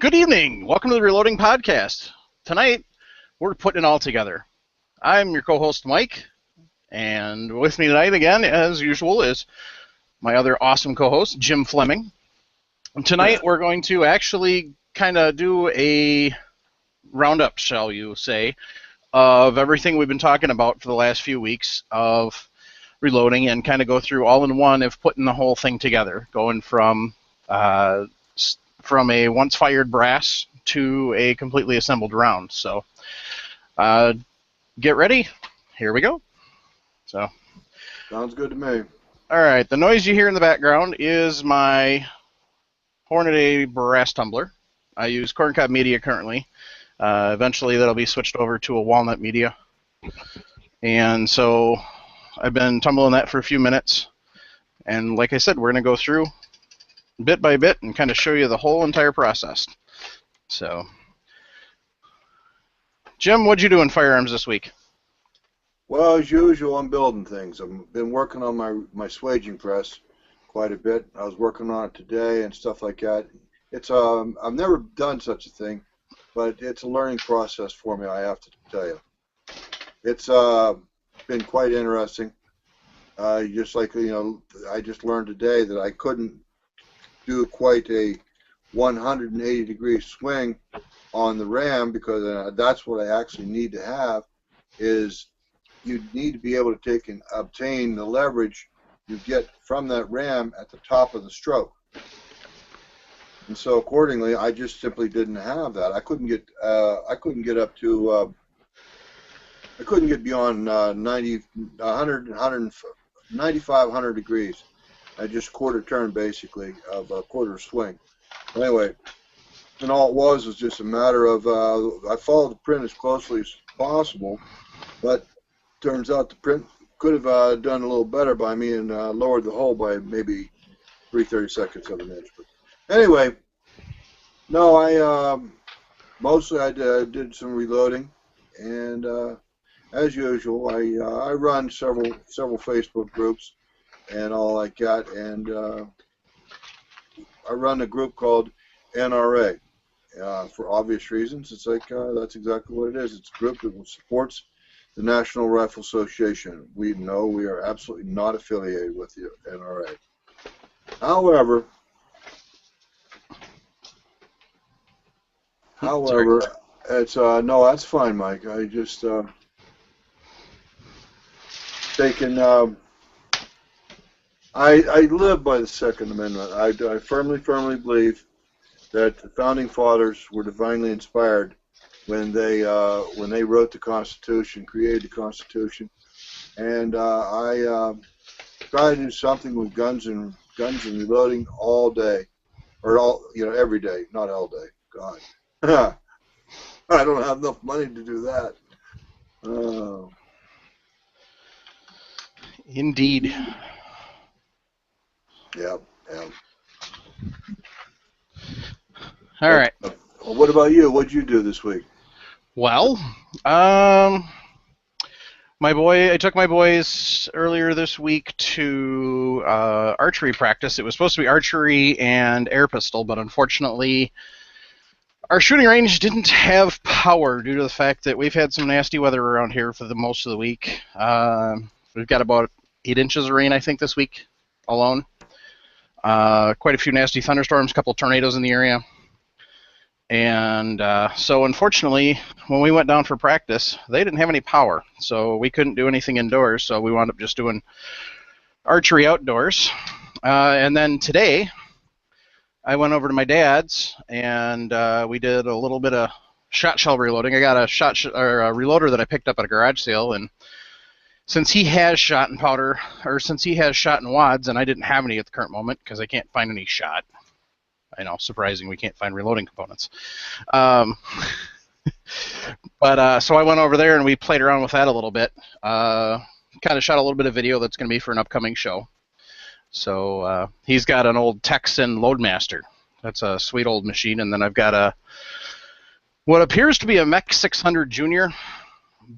Good evening. Welcome to the Reloading Podcast. Tonight, we're putting it all together. I'm your co-host, Mike, and with me tonight, again, as usual, is my other awesome co-host, Jim Fleming. And tonight, we're going to actually kind of do a roundup, shall you say, of everything we've been talking about for the last few weeks of reloading and kind of go through all in one of putting the whole thing together, going from a once fired brass to a completely assembled round. So get ready. Here we go. So sounds good to me. All right. The noise you hear in the background is my Hornady brass tumbler. I use corncob media currently. Eventually that'll be switched over to a walnut media. And so I've been tumbling that for a few minutes. And like I said, we're going to go through bit by bit and kind of show you the whole entire process. So, Jim, what'd you do in firearms this week? Well, as usual, I'm building things. I've been working on my swaging press quite a bit. I was working on it today and stuff like that. It's I've never done such a thing, but it's a learning process for me, I have to tell you. It's been quite interesting. Just like, I just learned today that I couldn't do quite a 180-degree swing on the ram, because that's what I actually need to have. Is you need to be able to take and obtain the leverage you get from that ram at the top of the stroke. And so accordingly, I just simply didn't have that. I couldn't get up to I couldn't get beyond 9,500 degrees. I just quarter turn, basically, of a quarter swing. Anyway, and all it was just a matter of I followed the print as closely as possible, but turns out the print could have done a little better by me and lowered the hole by maybe 3/32 of an inch. But anyway, no, I mostly I did some reloading, and as usual, I run several Facebook groups and all like that, and I run a group called NRA for obvious reasons. It's like that's exactly what it is. It's a group that supports the National Rifle Association. We know we are absolutely not affiliated with the NRA. However, it's no, that's fine, Mike. I just taken. I live by the Second Amendment. I firmly believe that the Founding Fathers were divinely inspired when they wrote the Constitution, created the Constitution, and I try to do something with guns and reloading all day, or every day, not all day. God, I don't have enough money to do that. Indeed. Yeah. All right. What about you? What'd you do this week? Well, I took my boys earlier this week to archery practice. It was supposed to be archery and air pistol, but unfortunately, our shooting range didn't have power due to the fact that we've had some nasty weather around here for the most of the week. We've got about 8 inches of rain, I think, this week alone. Quite a few nasty thunderstorms, a couple tornadoes in the area. And so unfortunately, when we went down for practice, they didn't have any power. So we couldn't do anything indoors, so we wound up just doing archery outdoors. And then today, I went over to my dad's, and we did a little bit of shot shell reloading. I got a a reloader that I picked up at a garage sale, and since he has shot and powder, or since he has shot and wads, and I didn't have any at the current moment because I can't find any shot. I know, surprising, we can't find reloading components. But so I went over there and we played around with that a little bit. Kind of shot a little bit of video that's going to be for an upcoming show. So he's got an old Texan Loadmaster. That's a sweet old machine. And then I've got what appears to be a Mech 600 Junior,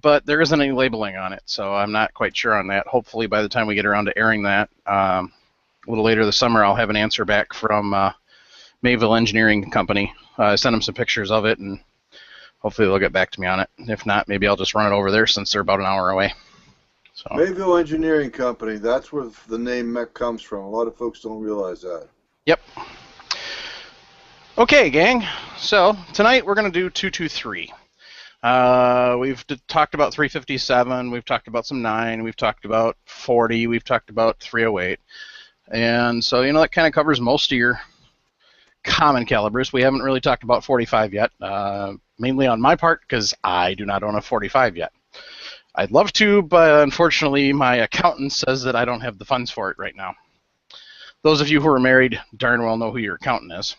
but there isn't any labeling on it, so I'm not quite sure on that. Hopefully by the time we get around to airing that a little later this summer, I'll have an answer back from Mayville Engineering Company. I sent them some pictures of it, and hopefully they'll get back to me on it. If not, maybe I'll just run it over there since they're about an hour away. So. Mayville Engineering Company, that's where the name MEC comes from. A lot of folks don't realize that. Yep. Okay, gang. So tonight we're going to do 223. We've talked about 357. We've talked about some 9. We've talked about 40. We've talked about 308. And so, that kind of covers most of your common calibers. We haven't really talked about 45 yet, mainly on my part because I do not own a 45 yet. I'd love to, but unfortunately my accountant says that I don't have the funds for it right now. Those of you who are married darn well know who your accountant is.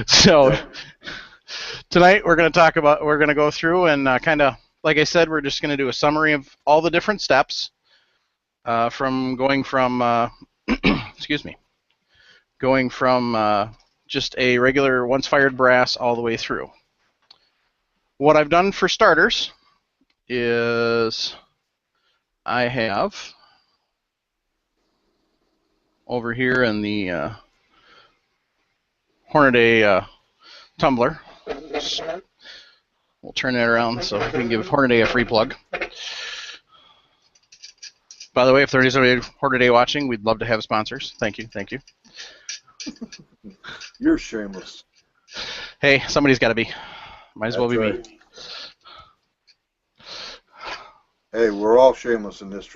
So tonight we're going to go through and kind of, like I said, we're just going to do a summary of all the different steps from going from just a regular once fired brass all the way through. What I've done for starters is I have over here in the Hornady Tumbler. We'll turn that around so we can give Hornady a free plug. By the way, if there is a Hornady watching, we'd love to have sponsors. Thank you. You're shameless. Hey, somebody's got to be. Might as well be right. me. Hey, we're all shameless in this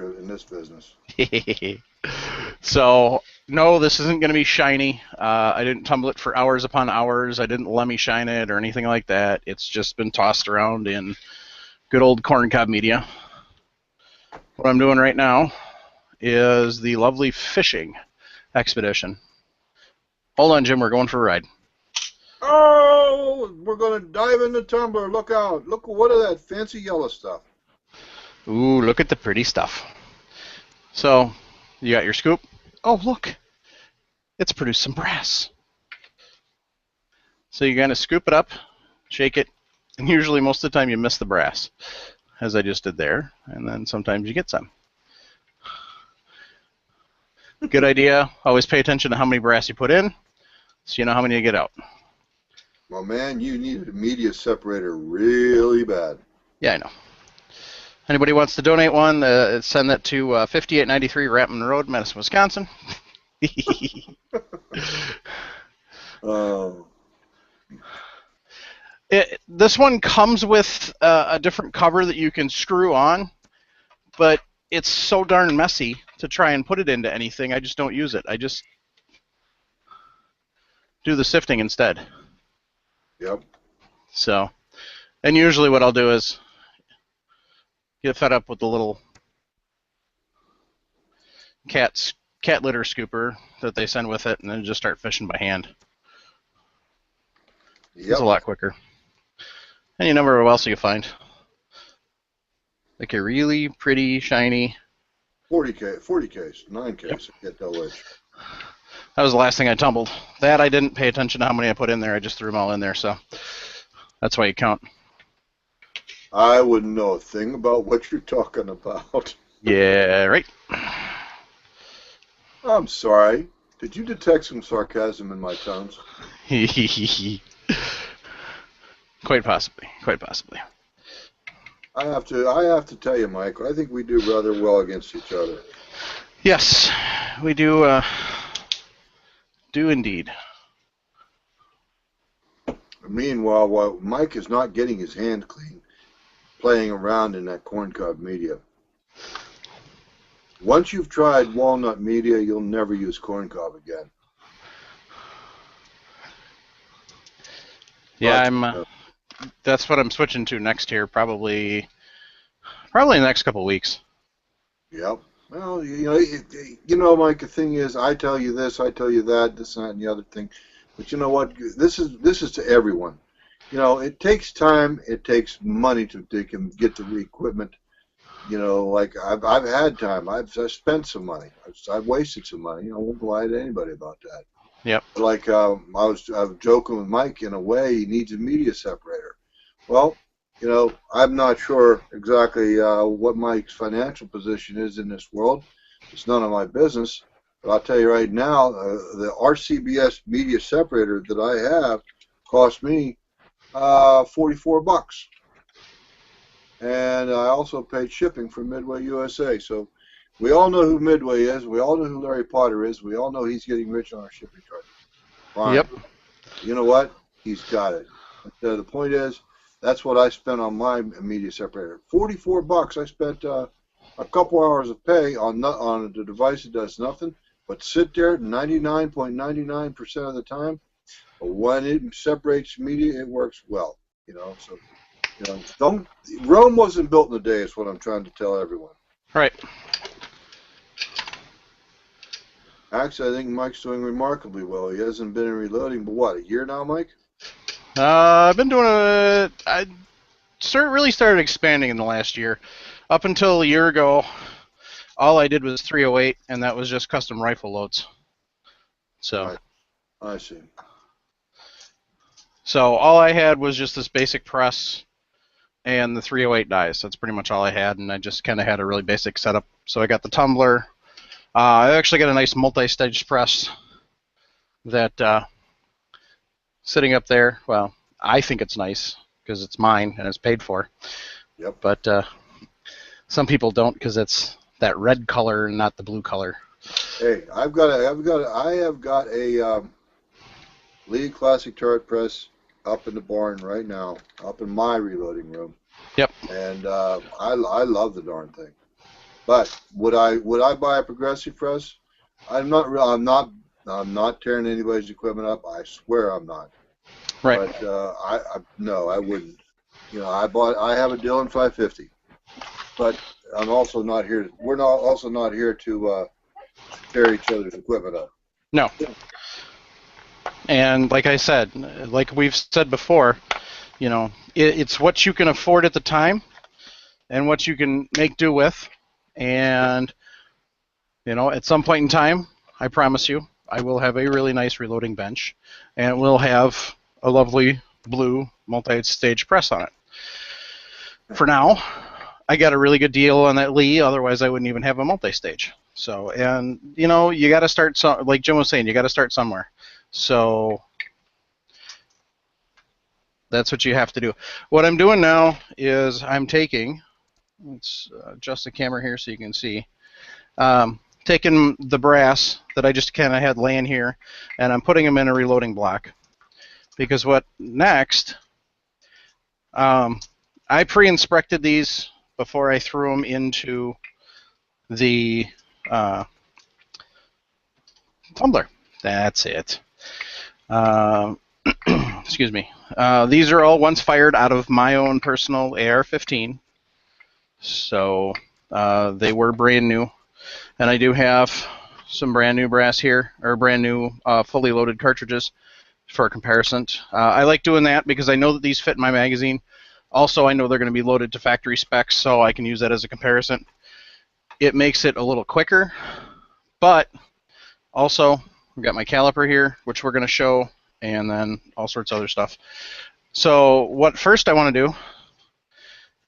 business. So, no, this isn't going to be shiny. I didn't tumble it for hours upon hours. I didn't Lemmy shine it or anything like that. It's just been tossed around in good old corncob media. What I'm doing right now is the lovely fishing expedition. Hold on, Jim. We're going for a ride. Oh, we're going to dive in the tumbler. Look out. Look, what is that fancy yellow stuff? Ooh, look at the pretty stuff. So, you got your scoop. Oh, look. It's produced some brass. So you're going to scoop it up, shake it, and usually most of the time you miss the brass, as I just did there, and then sometimes you get some. Good idea. Always pay attention to how many brass you put in, so you know how many you get out. Well, man, you need a media separator really bad. Yeah, I know. Anybody wants to donate one, send that to 5893 Rapman Road, Madison, Wisconsin. This one comes with a different cover that you can screw on, but it's so darn messy to try and put it into anything. I just don't use it. I just do the sifting instead. Yep. So, and usually what I'll do is get fed up with the little cat litter scooper that they send with it, and then just start fishing by hand. Yep. It's a lot quicker. And you never know what else you can find. Like a really pretty, shiny 40 case, 9 case. Yep. Get that wedge. That was the last thing I tumbled. That I didn't pay attention to how many I put in there. I just threw them all in there, so that's why you count. I wouldn't know a thing about what you're talking about. Yeah, right. I'm sorry. Did you detect some sarcasm in my tones? Quite possibly. Quite possibly. I have to tell you, Mike, I think we do rather well against each other. Yes, we do. Do indeed. Meanwhile, while Mike is not getting his hand clean, playing around in that corncob media. Once you've tried walnut media, you'll never use corncob again. Yeah, that's what I'm switching to next here, probably in the next couple of weeks. Yep. Well, Mike, the thing is, I tell you this, I tell you that, this, that, and the other thing. But you know what? This is to everyone. It takes time, it takes money to get the equipment. Like I've had time, I've spent some money, I've wasted some money. I won't lie to anybody about that. Yep. Like I was joking with Mike, in a way, he needs a media separator. Well, I'm not sure exactly what Mike's financial position is in this world. It's none of my business. But I'll tell you right now, the RCBS media separator that I have cost me $44. And I also paid shipping from Midway USA. So we all know who Midway is. We all know who Larry Potter is. We all know he's getting rich on our shipping charges. Fine. Yep. You know what? He's got it. But, the point is, that's what I spent on my media separator. $44. I spent a couple hours of pay on the device that does nothing but sit there 99.99% of the time. But when it separates media, it works well. So Rome wasn't built in a day. Is what I'm trying to tell everyone. Right. Actually, I think Mike's doing remarkably well. He hasn't been in reloading, but what, a year now, Mike? I've been doing I really started expanding in the last year. Up until a year ago, all I did was 308, and that was just custom rifle loads. So. Right. I see. So all I had was just this basic press and the 308 dies. That's pretty much all I had, and I just kind of had a really basic setup. So I got the Tumbler. I actually got a nice multi-stage press that sitting up there. Well, I think it's nice because it's mine and it's paid for. Yep. But some people don't because it's that red color and not the blue color. Hey, I have got a Lead Classic turret press up in the barn right now, up in my reloading room. Yep. And I love the darn thing. But would I buy a progressive press? I'm not tearing anybody's equipment up. I swear I'm not. Right. But no, I wouldn't. I have a Dillon 550, but I'm also not here. We're also not here to tear each other's equipment up. No. And like I said, like we've said before, it's what you can afford at the time and what you can make do with. And, at some point in time, I promise you, I will have a really nice reloading bench, and it will have a lovely blue multi-stage press on it. For now, I got a really good deal on that Lee, otherwise I wouldn't even have a multi-stage. So, and, you got to start, like Jim was saying, you got to start somewhere. So that's what you have to do. What I'm doing now is I'm taking, let's adjust the camera here so you can see, taking the brass that I just kind of had laying here, and I'm putting them in a reloading block. Because what next, I pre-inspected these before I threw them into the Tumbler. That's it. Excuse me. These are all once fired out of my own personal AR-15. So they were brand new. And I do have some brand new brass here, or brand new fully loaded cartridges for comparison. I like doing that because I know that these fit in my magazine. Also, I know they're going to be loaded to factory specs, so I can use that as a comparison. It makes it a little quicker, but also we've got my caliper here, which we're going to show, and then all sorts of other stuff. So what first I want to do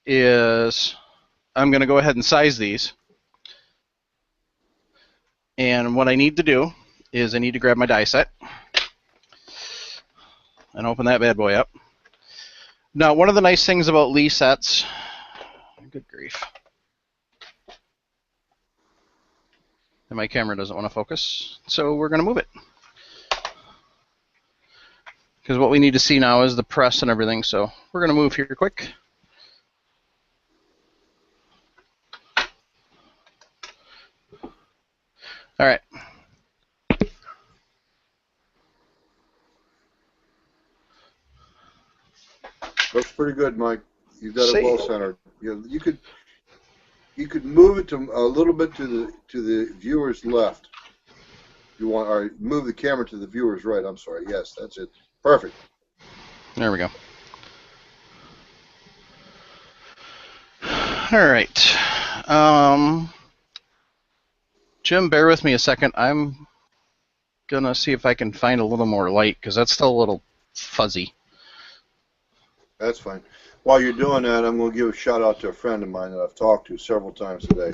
is I'm going to go ahead and size these. And what I need to do is I need to grab my die set and open that bad boy up. Now, one of the nice things about Lee sets, good grief, and my camera doesn't want to focus, so we're going to move it. Because what we need to see now is the press and everything, so we're going to move here quick. All right. Looks pretty good, Mike. You got it well centered. You could move it to a little bit to the viewer's left. You want, or move the camera to the viewer's right. I'm sorry. Yes, that's it. Perfect. There we go. All right. Jim, bear with me a second. I'm gonna see if I can find a little more light because that's still a little fuzzy. That's fine. While you're doing that, I'm going to give a shout out to a friend of mine that I've talked to several times today.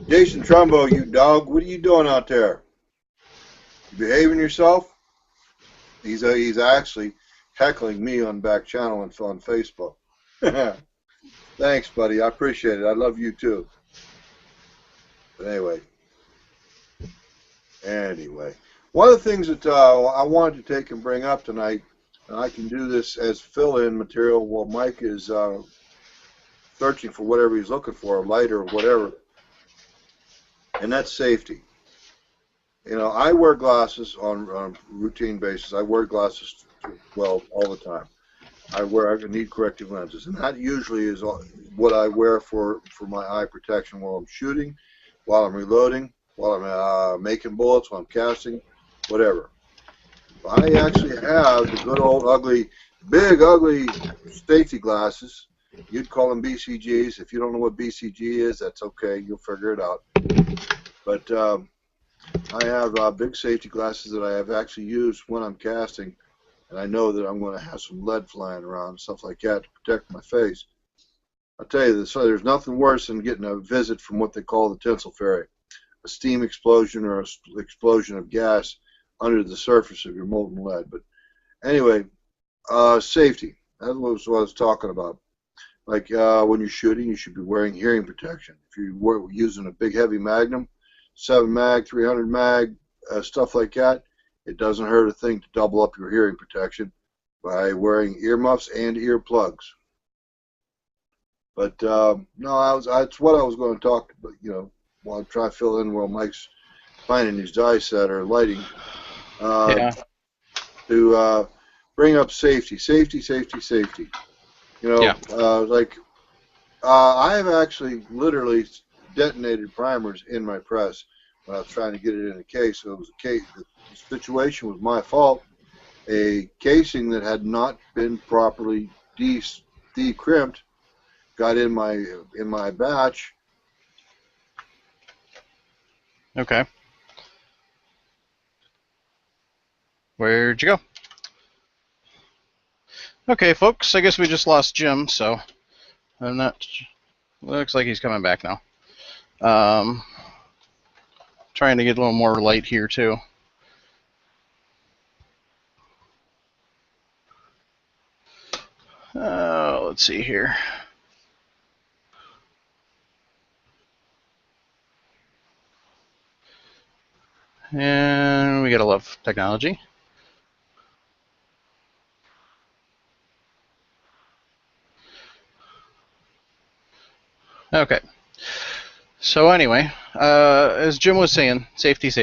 Jason Trumbo, you dog, what are you doing out there? You behaving yourself? He's actually heckling me on back channel and on Facebook. Thanks, buddy. I appreciate it. I love you too. But anyway, one of the things that I wanted to take and bring up tonight, and I can do this as fill-in material while Mike is searching for whatever he's looking for, a light or whatever, and that's safety. You know, I wear glasses on a routine basis. I wear glasses, well, all the time. I need corrective lenses, and that usually is what I wear for my eye protection while I'm shooting, while I'm reloading, while I'm making bullets, while I'm casting, whatever. I actually have the good old ugly, big ugly safety glasses. You'd call them BCGs. If you don't know what BCG is, that's okay. You'll figure it out. But I have big safety glasses that I have actually used when I'm casting, and I know that I'm going to have some lead flying around and stuff like that to protect my face. I'll tell you this, so there's nothing worse than getting a visit from what they call the tinsel fairy, a steam explosion or an explosion of gas under the surface of your molten lead. But anyway, safety. That was what I was talking about. Like when you're shooting, you should be wearing hearing protection. If you're using a big heavy magnum, 7 mag, 300 mag, stuff like that, it doesn't hurt a thing to double up your hearing protection by wearing earmuffs and earplugs. But no, that's what I was going to talk about. You know, while I'm trying to fill in while Mike's finding his dice that are lighting. To bring up safety. You know, like I have actually literally detonated primers in my press when I was trying to get it in a case. So it was a case. The situation was my fault. A casing that had not been properly de-crimped got in my batch. Okay. Where'd you go? Okay, folks, I guess we just lost Jim, so I'm not... Looks like he's coming back now. Trying to get a little more light here, too. Let's see here. And we gotta love technology. Okay. So anyway, as Jim was saying, safety. It's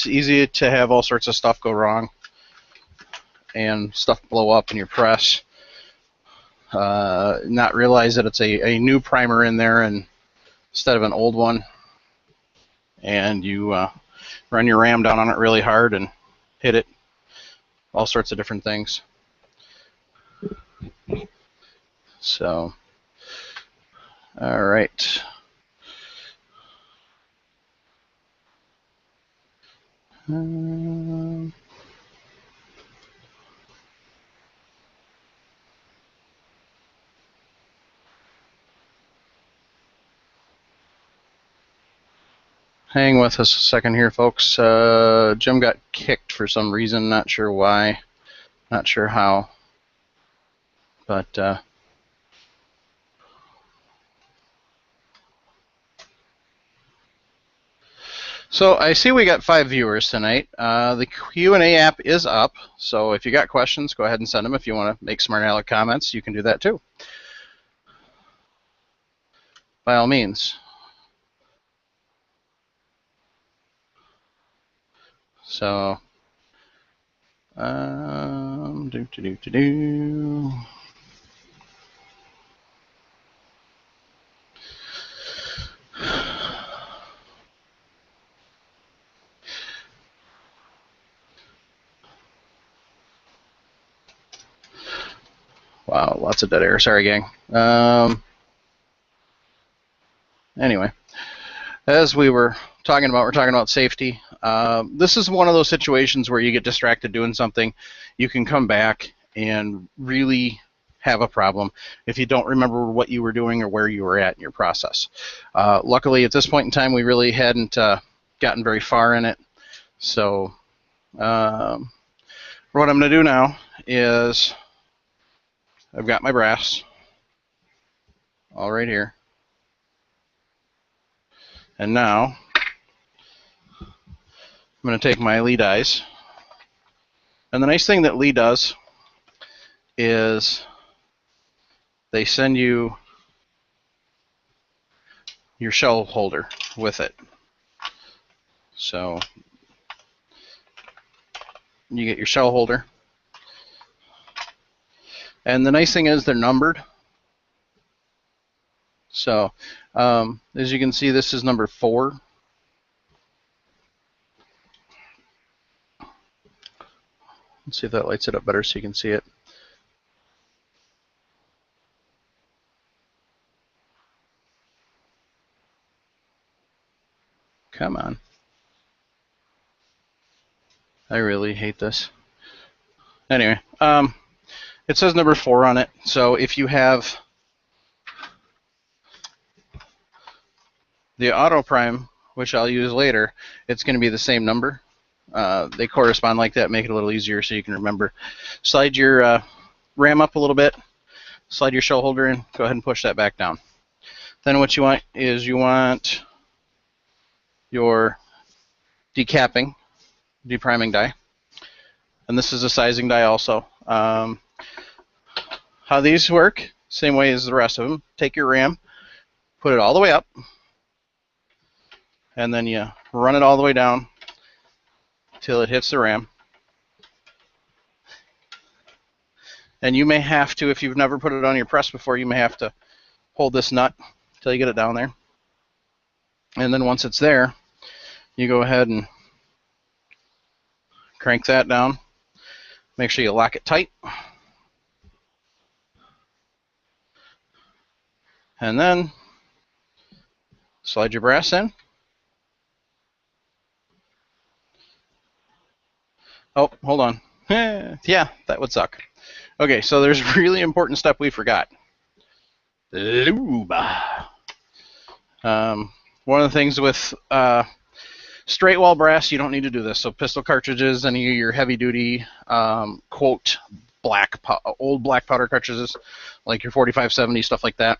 easy to have all sorts of stuff go wrong and stuff blow up in your press. Not realize that it's a new primer in there instead of an old one. And you run your ram down on it really hard and hit it. All sorts of different things. So, all right. Hang with us a second here, folks. Jim got kicked for some reason. Not sure why. Not sure how. But so I see we got 5 viewers tonight. The Q&A app is up, so if you got questions, go ahead and send them. If you want to make smart aleck comments, you can do that too. By all means. So, Wow, lots of dead air. Sorry, gang. Anyway, as we're talking about safety. This is one of those situations where you get distracted doing something. You can come back and really have a problem if you don't remember what you were doing or where you were at in your process. Luckily, at this point in time, we really hadn't gotten very far in it. So what I'm going to do now is I've got my brass all right here. And now I'm going to take my Lee dies. And the nice thing that Lee does is they send you your shell holder with it. So you get your shell holder. And the nice thing is they're numbered. So as you can see, this is number 4. Let's see if that lights it up better so you can see it. Come on. I really hate this. Anyway, it says number 4 on it. So if you have the auto prime, which I'll use later, it's going to be the same number. They correspond like that, make it a little easier so you can remember. Slide your ram up a little bit, slide your shell holder in, go ahead and push that back down. Then what you want is you want your decapping, depriming die. And this is a sizing die also. How these work, same way as the rest of them. Take your ram, put it all the way up, and then you run it all the way down till it hits the ram. And you may have to, if you've never put it on your press before, you may have to hold this nut till you get it down there. And then once it's there, you go ahead and crank that down. Make sure you lock it tight. And then slide your brass in. Oh, hold on. Yeah, that would suck. Okay, so there's a really important step we forgot. Lube. One of the things with straight wall brass, you don't need to do this. So pistol cartridges, any of your heavy duty, quote, old black powder cartridges, like your 4570, stuff like that,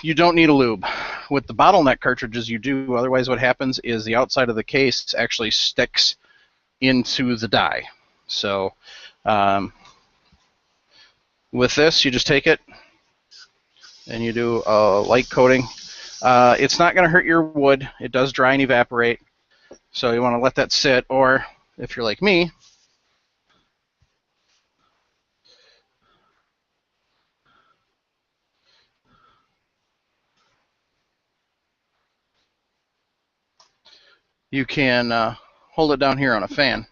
you don't need a lube. With the bottleneck cartridges, you do. Otherwise, what happens is the outside of the case actually sticks into the die. So with this, you just take it and you do a light coating. It's not going to hurt your wood. It does dry and evaporate. So you want to let that sit, or if you're like me, you can hold it down here on a fan.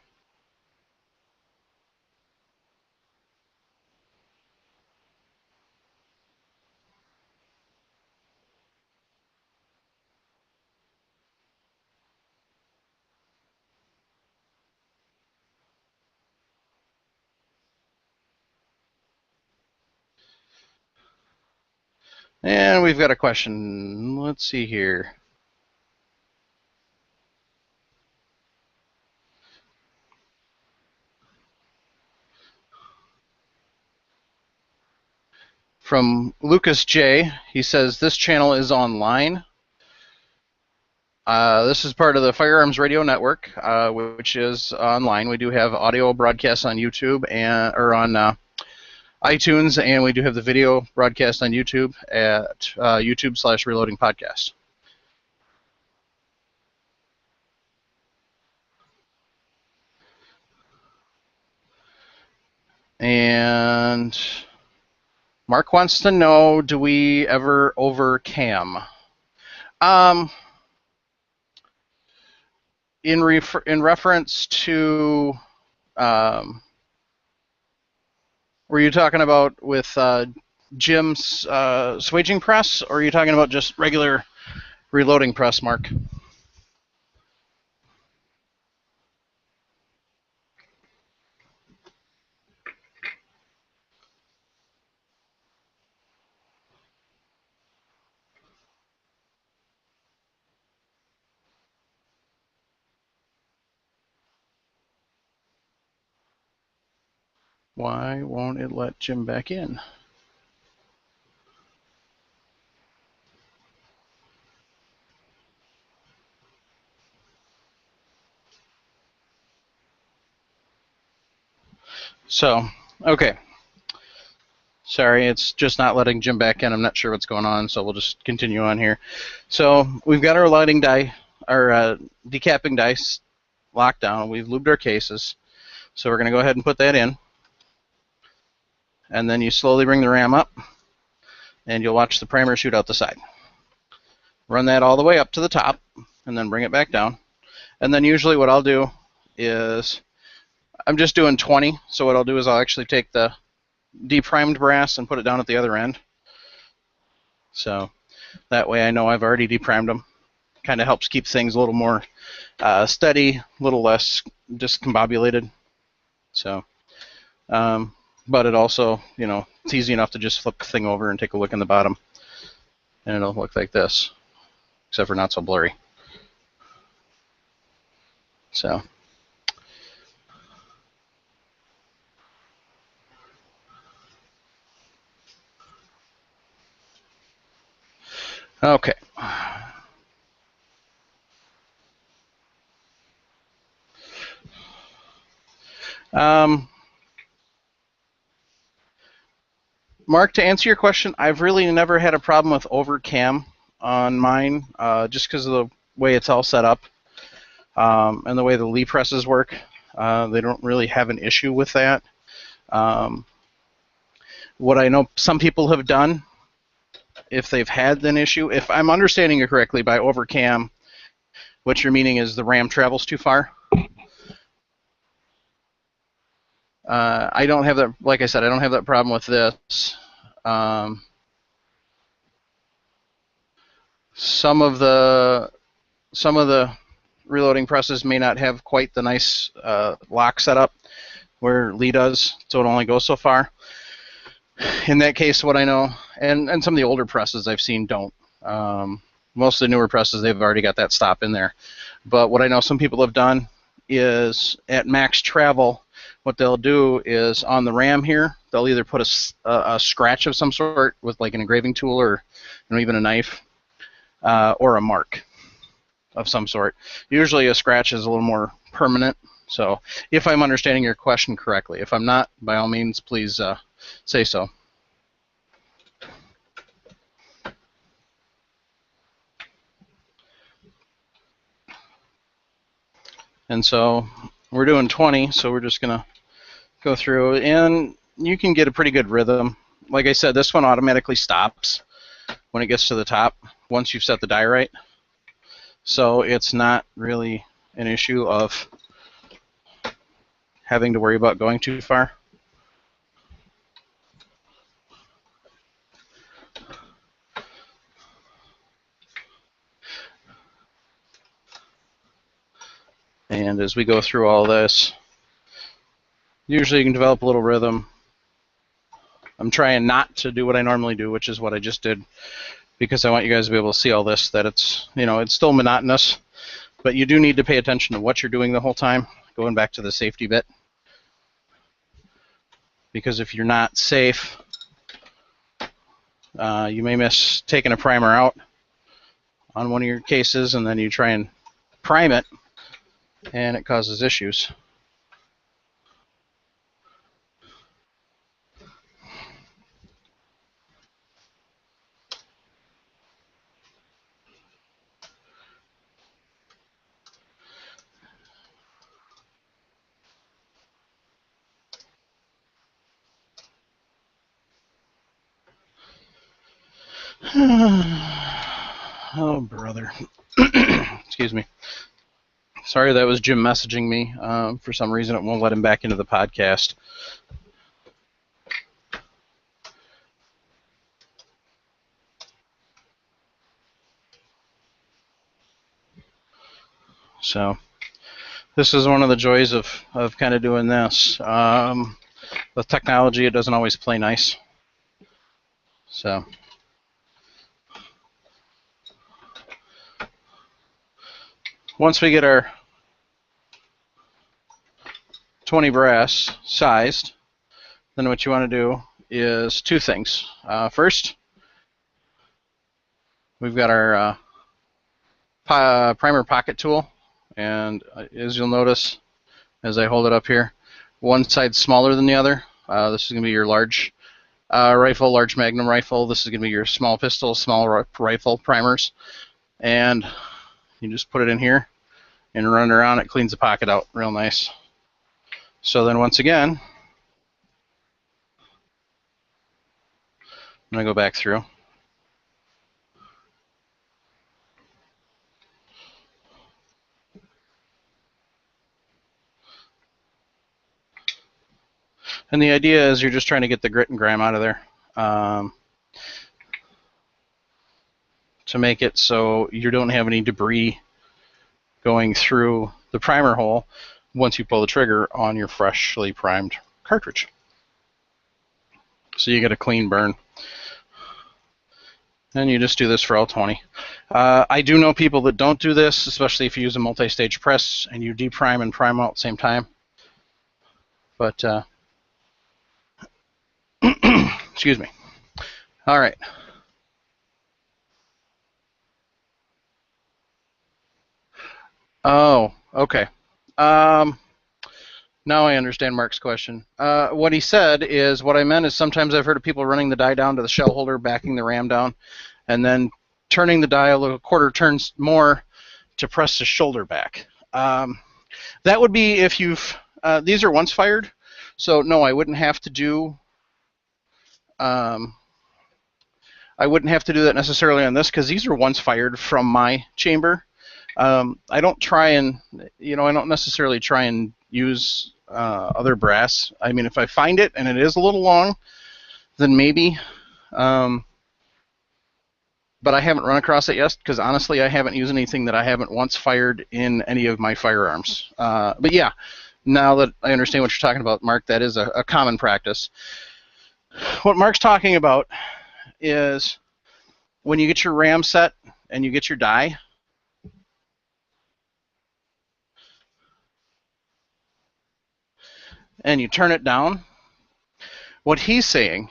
And we've got a question. Let's see here. From Lucas J. He says, this channel is online. This is part of the Firearms Radio Network, which is online. We do have audio broadcasts on YouTube or on iTunes, and we do have the video broadcast on YouTube at YouTube/Reloading Podcast. And Mark wants to know, do we ever overcam? In reference to, were you talking about with Jim's swaging press, or are you talking about just regular reloading press, Mark? Why won't it let Jim back in? So, okay. Sorry, it's just not letting Jim back in. I'm not sure what's going on, so we'll just continue on here. So we've got our lighting die, our decapping dice locked down. We've lubed our cases. So we're going to go ahead and put that in. And then you slowly bring the ram up, and you'll watch the primer shoot out the side. Run that all the way up to the top, and then bring it back down. And then usually what I'll do is, I'm just doing 20, so what I'll do is I'll actually take the deprimed brass and put it down at the other end. So that way I know I've already deprimed them. Kind of helps keep things a little more steady, a little less discombobulated. So, but it also, you know, it's easy enough to just flip the thing over and take a look in the bottom, and it'll look like this, except for not so blurry. So. Okay. Mark, to answer your question, I've really never had a problem with overcam on mine, just because of the way it's all set up and the way the Lee presses work. They don't really have an issue with that. What I know some people have done, if they've had an issue, if I'm understanding you correctly, by overcam, what you're meaning is the RAM travels too far. I don't have that, like I said, I don't have that problem with this. Some of the reloading presses may not have quite the nice lock setup where Lee does, so it only goes so far. In that case, what I know, and some of the older presses I've seen don't. Most of the newer presses, they've already got that stop in there. But what I know some people have done is at max travel, what they'll do is on the RAM here, they'll either put a scratch of some sort with like an engraving tool or even a knife, or a mark of some sort. Usually a scratch is a little more permanent. So if I'm understanding your question correctly, if I'm not, by all means, please say so. And so we're doing 20, so we're just going to go through, and you can get a pretty good rhythm. Like I said, this one automatically stops when it gets to the top once you've set the die right. So it's not really an issue of having to worry about going too far. And as we go through all this, usually you can develop a little rhythm. I'm trying not to do what I normally do, which is what I just did, because I want you guys to be able to see all this, that it's, you know, it's still monotonous, but you do need to pay attention to what you're doing the whole time, going back to the safety bit. Because if you're not safe, you may miss taking a primer out on one of your cases, and then you try and prime it, and it causes issues. Oh, brother. Excuse me. Sorry, that was Jim messaging me. For some reason, it won't let him back into the podcast. So this is one of the joys of kind of doing this. With technology, it doesn't always play nice. So once we get our 20 brass sized, then what you want to do is two things. First, we've got our primer pocket tool, and as you'll notice as I hold it up here, one side's smaller than the other. This is going to be your large rifle, large magnum rifle. This is going to be your small pistol, small rifle primers. And you just put it in here and run it around. It cleans the pocket out real nice. So then once again, I'm going to go back through. And the idea is you're just trying to get the grit and grime out of there to make it so you don't have any debris going through the primer hole once you pull the trigger on your freshly primed cartridge. So you get a clean burn. And you just do this for all 20. I do know people that don't do this, especially if you use a multi-stage press and you deprime and prime out at the same time. But, excuse me. All right. Oh, okay. Now I understand Mark's question. What he said is, what I meant is sometimes I've heard of people running the die down to the shell holder, backing the ram down, and then turning the die a little quarter turns more to press the shoulder back. That would be if you've, these are once fired, so no, I wouldn't have to do, I wouldn't have to do that necessarily on this because these are once fired from my chamber. I don't try and, I don't necessarily try and use other brass. I mean, if I find it and it is a little long, then maybe. But I haven't run across it yet because honestly, I haven't used anything that I haven't once fired in any of my firearms. But yeah, now that I understand what you're talking about, Mark, that is a common practice. What Mark's talking about is when you get your ram set and you get your die, and you turn it down, what he's saying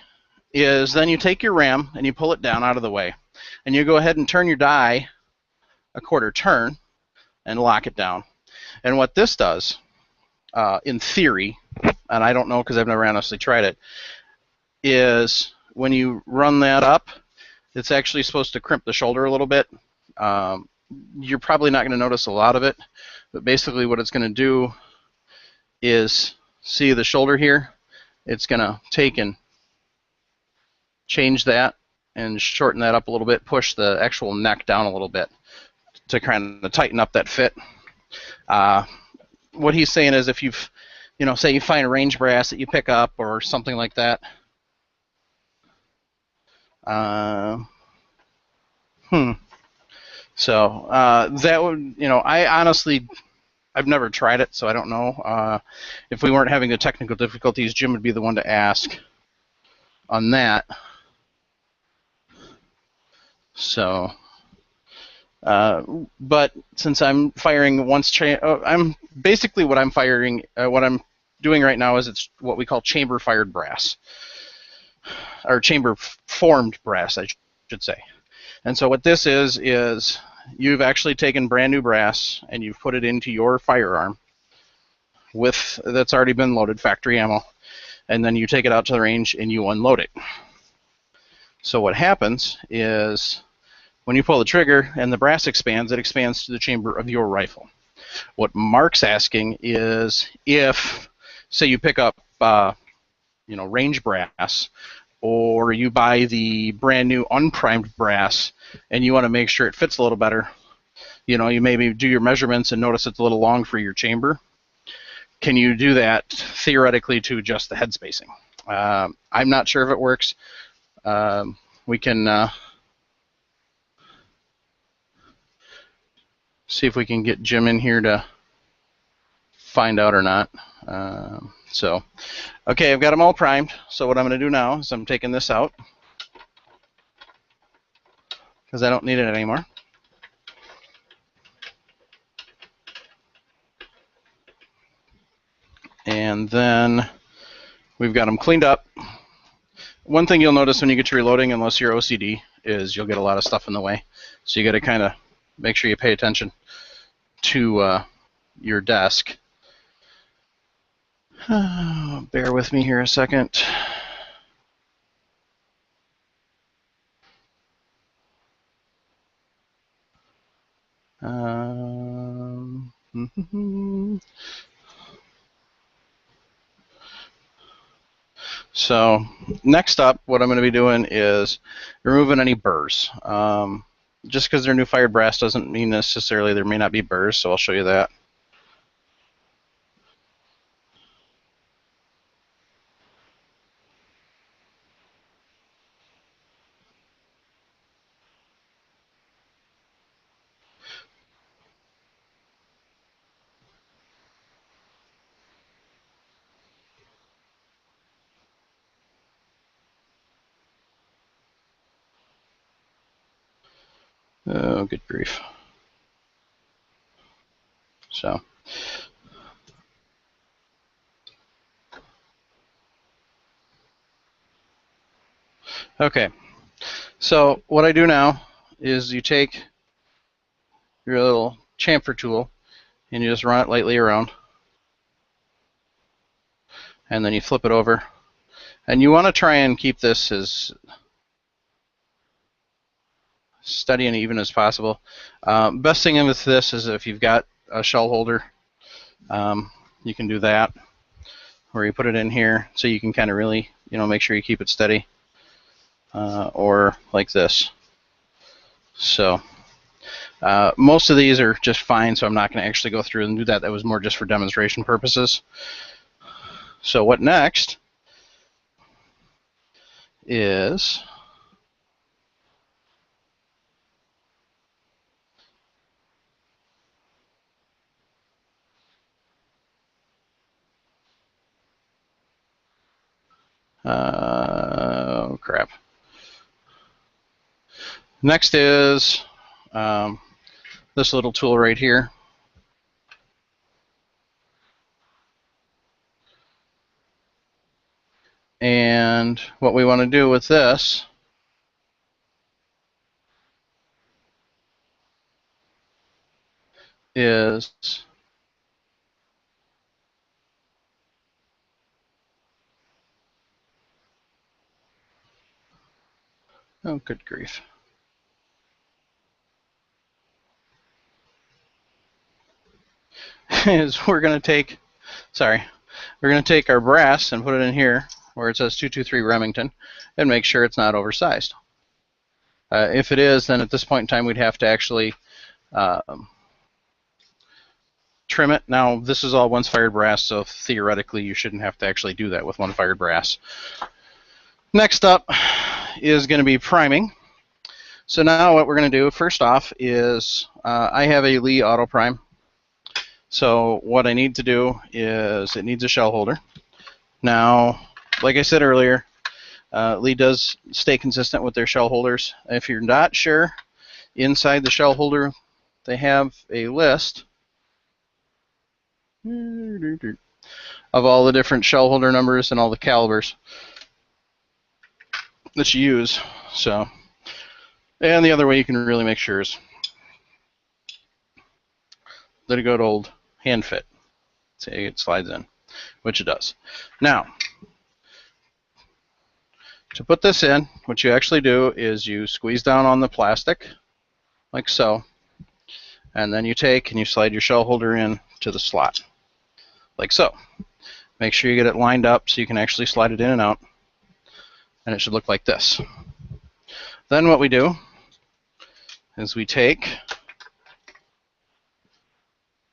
is then you take your ram and you pull it down out of the way, and you go ahead and turn your die a quarter turn and lock it down. And what this does, in theory, and I don't know because I've never honestly tried it, is when you run that up, it's actually supposed to crimp the shoulder a little bit. You're probably not going to notice a lot of it, but basically what it's going to do is, see the shoulder here? It's going to take and change that and shorten that up a little bit, push the actual neck down a little bit to kind of tighten up that fit. What he's saying is if you've, say you find a range brass that you pick up or something like that, so that would, I honestly, I've never tried it, so I don't know. If we weren't having the technical difficulties, Jim would be the one to ask on that. So, but since I'm firing I'm basically what I'm firing, what I'm doing right now is it's what we call chamber fired brass, or chamber formed brass, I should say. And so what this is you've actually taken brand new brass and you've put it into your firearm that's already been loaded, factory ammo, and then you take it out to the range and you unload it. So what happens is when you pull the trigger and the brass expands, it expands to the chamber of your rifle. What Mark's asking is if, say you pick up range brass, or you buy the brand new unprimed brass and you want to make sure it fits a little better, you maybe do your measurements and notice it's a little long for your chamber. Can you do that theoretically to adjust the head spacing? I'm not sure if it works. We can see if we can get Jim in here to find out or not. So, okay, I've got them all primed. So what I'm going to do now is I'm taking this out because I don't need it anymore. And then We've got them cleaned up. One thing you'll notice when you get to reloading, unless you're OCD, is you'll get a lot of stuff in the way. So you got to kind of make sure you pay attention to your desk. Bear with me here a second. So next up, what I'm going to be doing is removing any burrs. Just because they're new fired brass doesn't mean necessarily there may not be burrs, so I'll show you that. Oh, good grief. So, okay. So what I do now is you take your little chamfer tool and you just run it lightly around. And then you flip it over. And you want to try and keep this as steady and even as possible. Best thing with this is if you've got a shell holder, you can do that, where you put it in here so you can kind of really, make sure you keep it steady, or like this. So most of these are just fine, so I'm not going to actually go through and do that. That was more just for demonstration purposes. So what next is oh crap. Next is this little tool right here. And what we want to do with this is oh, good grief. Is we're going to take our brass and put it in here where it says 223 Remington and make sure it's not oversized. If it is, then at this point in time we'd have to actually trim it. Now this is all once fired brass, so theoretically you shouldn't have to actually do that with one fired brass. Next up is going to be priming. So now what we're going to do first off is I have a Lee Auto Prime. So what I need to do is it needs a shell holder. Now, like I said earlier, Lee does stay consistent with their shell holders. If you're not sure, inside the shell holder they have a list of all the different shell holder numbers and all the calibers that you use. So, and the other way you can really make sure is let it go to old hand fit. Say it slides in, which it does. Now, to put this in, what you actually do is you squeeze down on the plastic, like so, and then you take and you slide your shell holder in to the slot, like so. Make sure you get it lined up so you can actually slide it in and out, and it should look like this. Then what we do is we take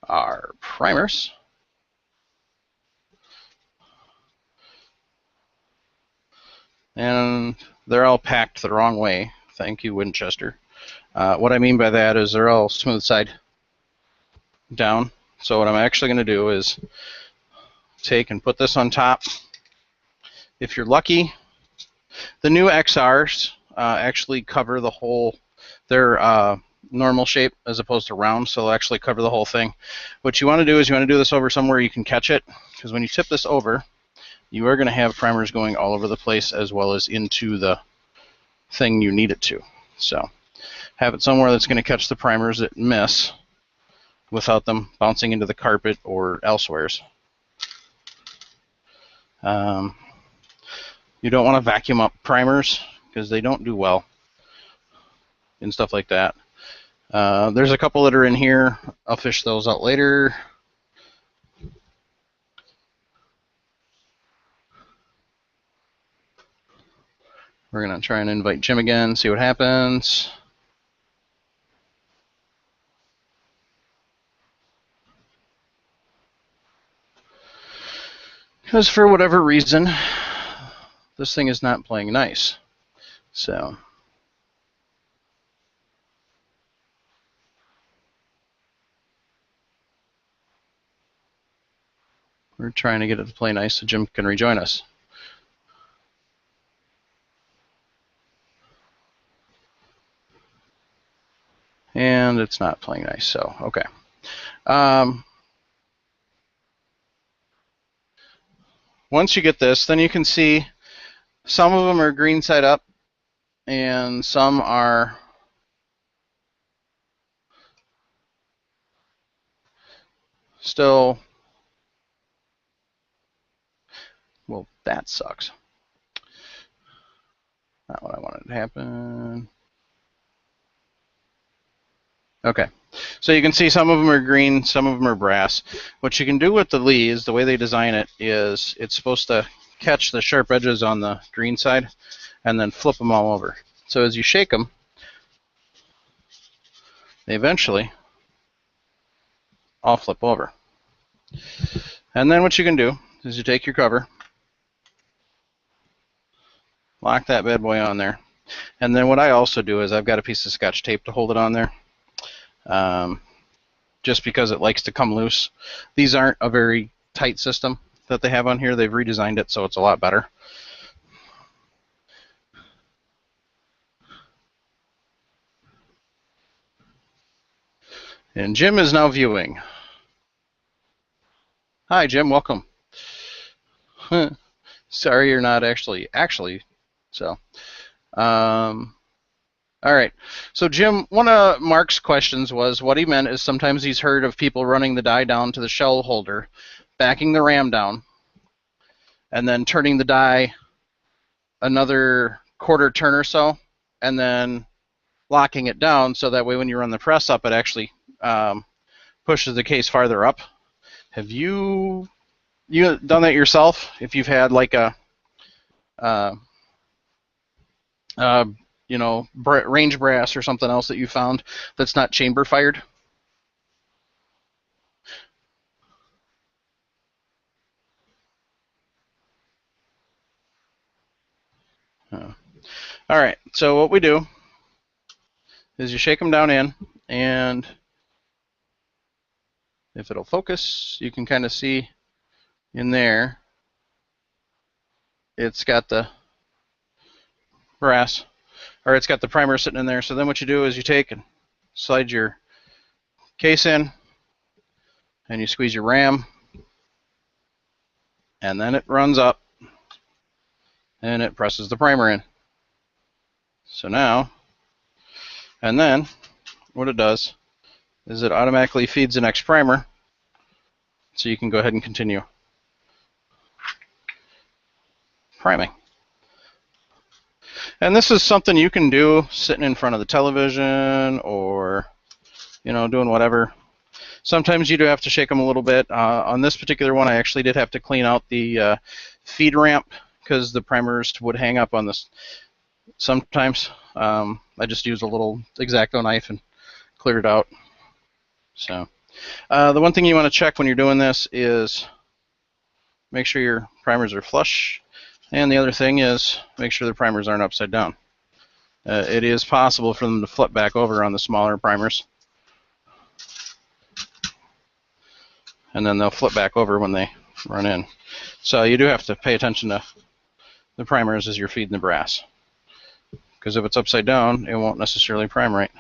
our primers, and they're all packed the wrong way. Thank you, Winchester. What I mean by that is they're all smooth side down. So what I'm actually going to do is take and put this on top. If you're lucky, the new XRs actually cover the whole, they're normal shape as opposed to round, so they'll actually cover the whole thing. What you want to do is you want to do this over somewhere you can catch it, because when you tip this over, you are going to have primers going all over the place as well as into the thing you need it to. So have it somewhere that's going to catch the primers that miss without them bouncing into the carpet or elsewheres. You don't want to vacuum up primers because they don't do well and stuff like that. There's a couple that are in here. I'll fish those out later. We're going to try and invite Jim again, see what happens. Because for whatever reason, this thing is not playing nice. So we're trying to get it to play nice so Jim can rejoin us. And it's not playing nice, so okay. Once you get this, then you can see some of them are green side up and some are still, well, that sucks. Not what I wanted to happen. Okay, so you can see some of them are green, some of them are brass. What you can do with the leads, the way they design it, is it's supposed to catch the sharp edges on the green side and then flip them all over. So as you shake them, they eventually all flip over. And then what you can do is you take your cover, lock that bad boy on there, and then what I also do is I've got a piece of Scotch tape to hold it on there. Just because it likes to come loose. These aren't a very tight system that they have on here. They've redesigned it so it's a lot better. And Jim is now viewing. Hi, Jim. Welcome. Sorry you're not actually. So, all right. So, Jim, one of Mark's questions was what he meant is sometimes he's heard of people running the die down to the shell holder, backing the ram down, and then turning the die another quarter turn or so, and then locking it down so that way when you run the press up, it actually pushes the case farther up. Have you done that yourself? If you've had like a range brass or something else that you found that's not chamber fired? All right, so what we do is you shake them down in, and if it'll focus, you can kind of see in there, it's got the brass, or it's got the primer sitting in there. So then what you do is you take and slide your case in, and you squeeze your ram, and then it runs up, and it presses the primer in. So now, and then what it does is it automatically feeds the next primer, so you can go ahead and continue priming. And this is something you can do sitting in front of the television or, doing whatever. Sometimes you do have to shake them a little bit. On this particular one, I actually did have to clean out the feed ramp because the primers would hang up on this. Sometimes I just use a little X-Acto knife and clear it out. So the one thing you want to check when you're doing this is make sure your primers are flush. And the other thing is make sure the primers aren't upside down. It is possible for them to flip back over on the smaller primers. And then they'll flip back over when they run in. So you do have to pay attention to the primers as you're feeding the brass. Because if it's upside down, it won't necessarily prime right.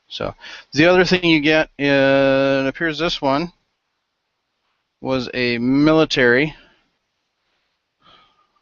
So the other thing you get, it appears this one was a military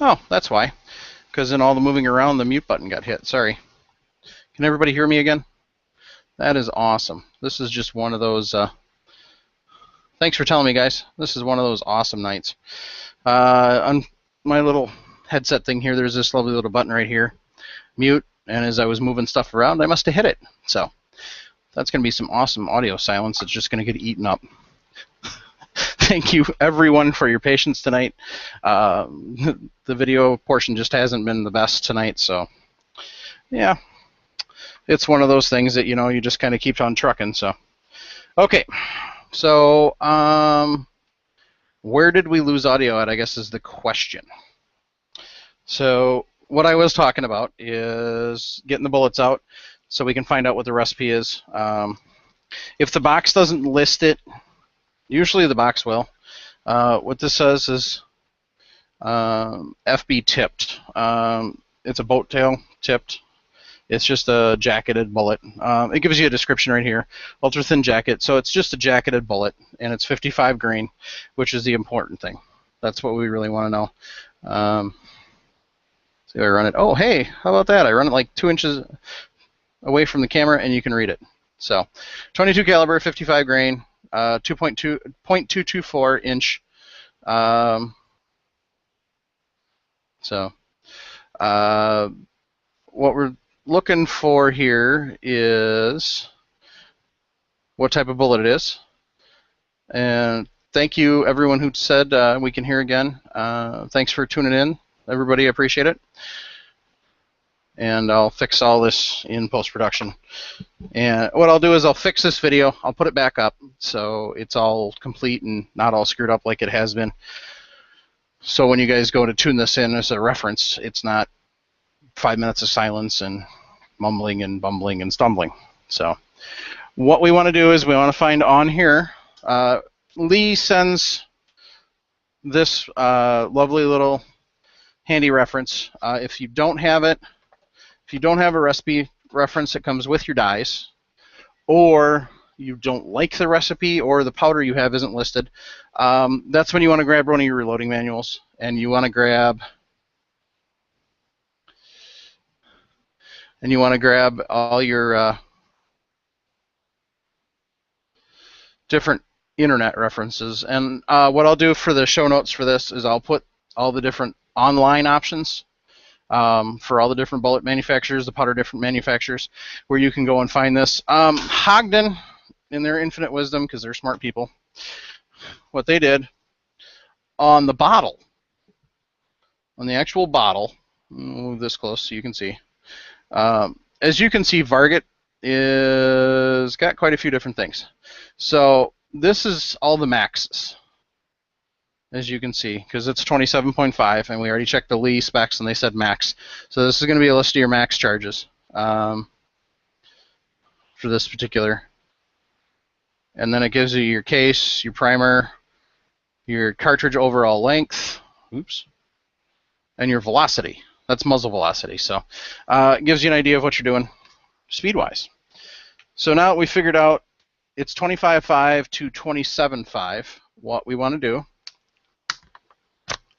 Oh, that's why. Because in all the moving around, the mute button got hit. Sorry. Can everybody hear me again? That is awesome. This is just one of those... thanks for telling me, guys. This is one of those awesome nights. On my little headset thing here, there's this lovely little button right here. Mute. And as I was moving stuff around, I must have hit it. So that's going to be some awesome audio silence that's just going to get eaten up. Thank you, everyone, for your patience tonight. The video portion just hasn't been the best tonight, so yeah. It's one of those things that, you just kind of keep on trucking. So, okay. So, where did we lose audio at, I guess, is the question. So, what I was talking about is getting the bullets out so we can find out what the recipe is. If the box doesn't list it, usually the box will. What this says is FB tipped. It's a boat tail tipped. It's just a jacketed bullet. It gives you a description right here. Ultra thin jacket. So it's just a jacketed bullet, and it's 55 grain, which is the important thing. That's what we really want to know. See if I run it. Oh, hey, how about that? I run it like 2 inches away from the camera, and you can read it. So 22 caliber, 55 grain, 2.224 inch. What we're looking for here is what type of bullet it is. And thank you, everyone who said we can hear again. Thanks for tuning in, everybody. I appreciate it. And I'll fix all this in post-production. And what I'll do is I'll fix this video. I'll put it back up so it's all complete and not all screwed up like it has been. So when you guys go to tune this in as a reference, it's not 5 minutes of silence and mumbling and bumbling and stumbling. So what we want to do is we want to find on here, Lee sends this lovely little handy reference. If you don't have it, if you don't have a recipe reference that comes with your dies, or you don't like the recipe, or the powder you have isn't listed, that's when you want to grab one of your reloading manuals, and you want to grab all your different internet references. And what I'll do for the show notes for this is I'll put all the different online options for all the different bullet manufacturers, the powder different manufacturers, where you can go and find this. Hogden, in their infinite wisdom, because they're smart people, what they did on the bottle, on the actual bottle, move this close so you can see. As you can see, Varget is got quite a few different things. So this is all the maxes, as you can see, because it's 27.5, and we already checked the Lee specs, and they said max. So this is going to be a list of your max charges for this particular. And then it gives you your case, your primer, your cartridge overall length, oops, and your velocity. That's muzzle velocity. So it gives you an idea of what you're doing speed-wise. So now we figured out it's 25.5 to 27.5. What we want to do,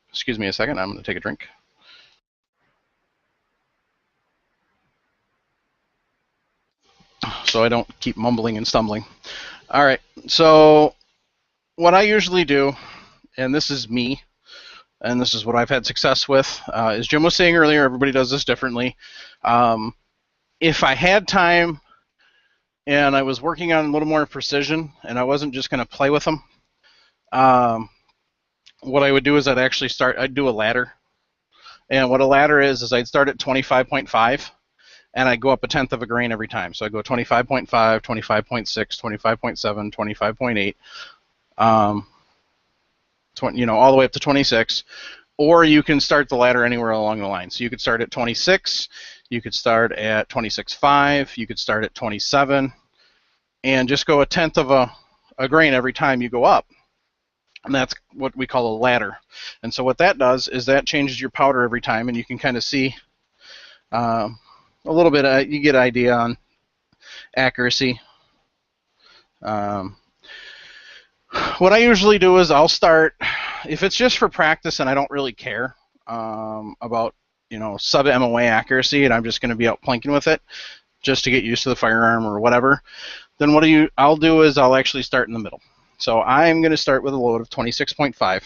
excuse me a second, I'm going to take a drink. So I don't keep mumbling and stumbling. All right, so what I usually do, and this is me, and this is what I've had success with, as Jim was saying earlier, everybody does this differently. If I had time and I was working on a little more precision and I wasn't just going to play with them, what I would do is I'd do a ladder. And what a ladder is I'd start at 25.5 and I'd go up 1/10 of a grain every time. So I go 25.5, 25.6, 25.7, 25.8, all the way up to 26. Or you can start the ladder anywhere along the line. So you could start at 26, you could start at 26.5, you could start at 27, and just go 1/10 of a grain every time you go up. And that's what we call a ladder. And so what that does is that changes your powder every time, and you can kind of see a little bit, you get an idea on accuracy. What I usually do is I'll start, if it's just for practice and I don't really care, about sub MOA accuracy, and I'm just going to be out plinking with it just to get used to the firearm or whatever, then I'll do is I'll actually start in the middle. So I'm going to start with a load of 26.5,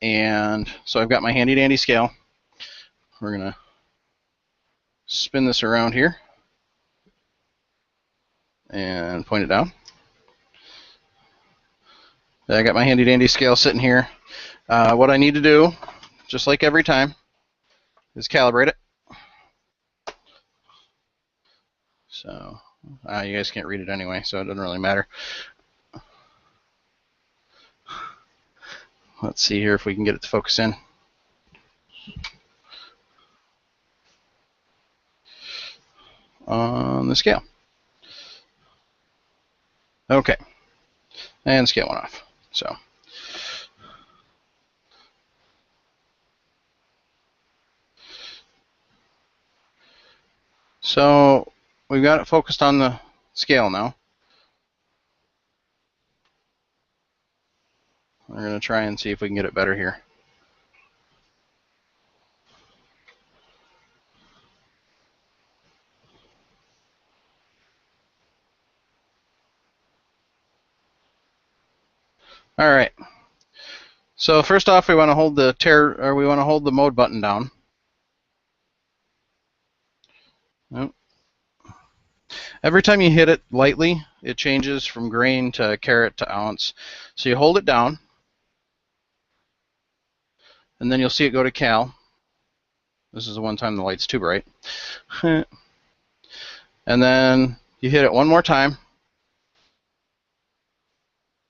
and so I've got my handy dandy scale. We're going to spin this around here and point it down. I got my handy dandy scale sitting here. What I need to do, just like every time, is calibrate it. So you guys can't read it anyway, so it doesn't really matter. Let's see here if we can get it to focus in. On the scale. Okay. And scale went off. So we've got it focused on the scale now. We're going to try and see if we can get it better here. All right. So first off, we want to hold the mode button down. Nope. Every time you hit it lightly, it changes from grain to carat to ounce. So you hold it down, and then you'll see it go to cal. This is the one time the light's too bright. And then you hit it one more time.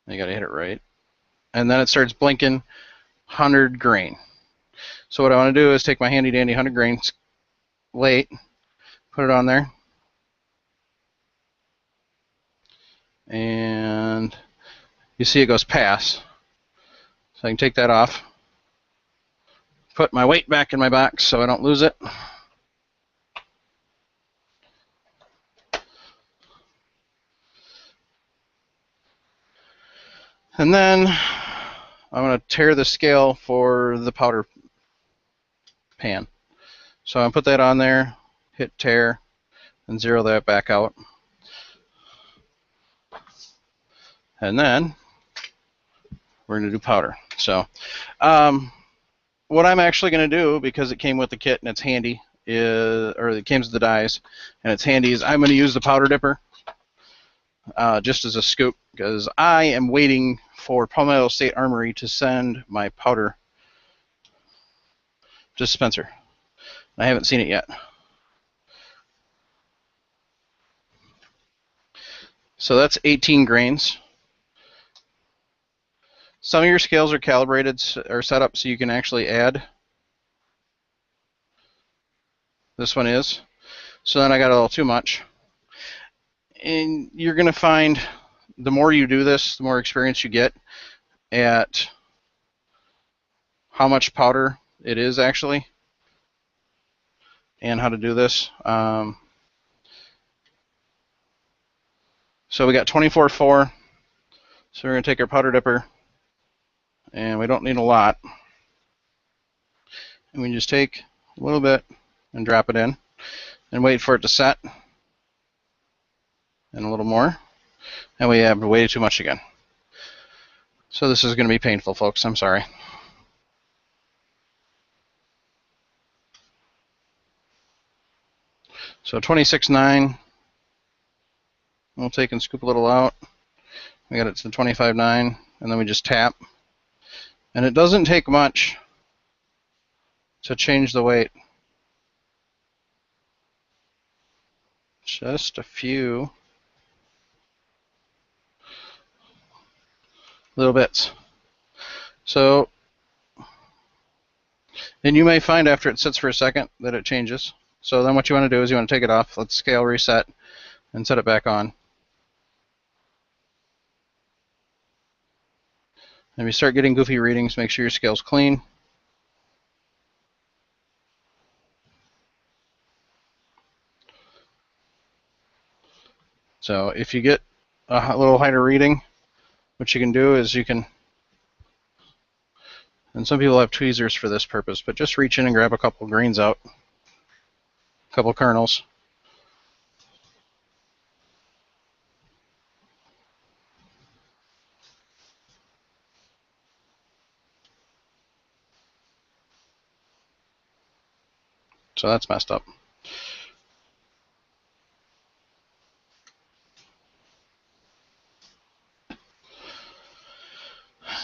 You got to hit it right. And then it starts blinking 100 grain. So what I want to do is take my handy dandy 100 grain late, put it on there, and you see it goes pass. So I can take that off, put my weight back in my box so I don't lose it. And then I'm going to tear the scale for the powder pan. So I'm going to put that on there, hit tear, and zero that back out. And then we're going to do powder. So what I'm actually going to do, because it came with the kit and it's handy, or it came with the dies and it's handy, is I'm going to use the powder dipper just as a scoop, because I am waiting for Palmetto State Armory to send my powder dispenser. I haven't seen it yet. So that's 18 grains. Some of your scales are calibrated or set up so you can actually add. This one is. So then I got a little too much. And you're going to find the more you do this, the more experience you get at how much powder it is actually and how to do this. So we got 24.4. So we're going to take our powder dipper, and we don't need a lot. And we just take a little bit and drop it in and wait for it to set. And a little more. And we have way too much again. So this is going to be painful, folks. I'm sorry. So 26.9. We'll take and scoop a little out. We got it to 25.9, and then we just tap. And it doesn't take much to change the weight. Just a few little bits. So, and you may find after it sits for a second that it changes. So then what you want to do is you want to take it off, let the scale reset, and set it back on. And if you start getting goofy readings, make sure your scale's clean. So if you get a little higher reading, what you can do is you can And some people have tweezers for this purpose, but just reach in and grab a couple grains out, a couple kernels. So that's messed up.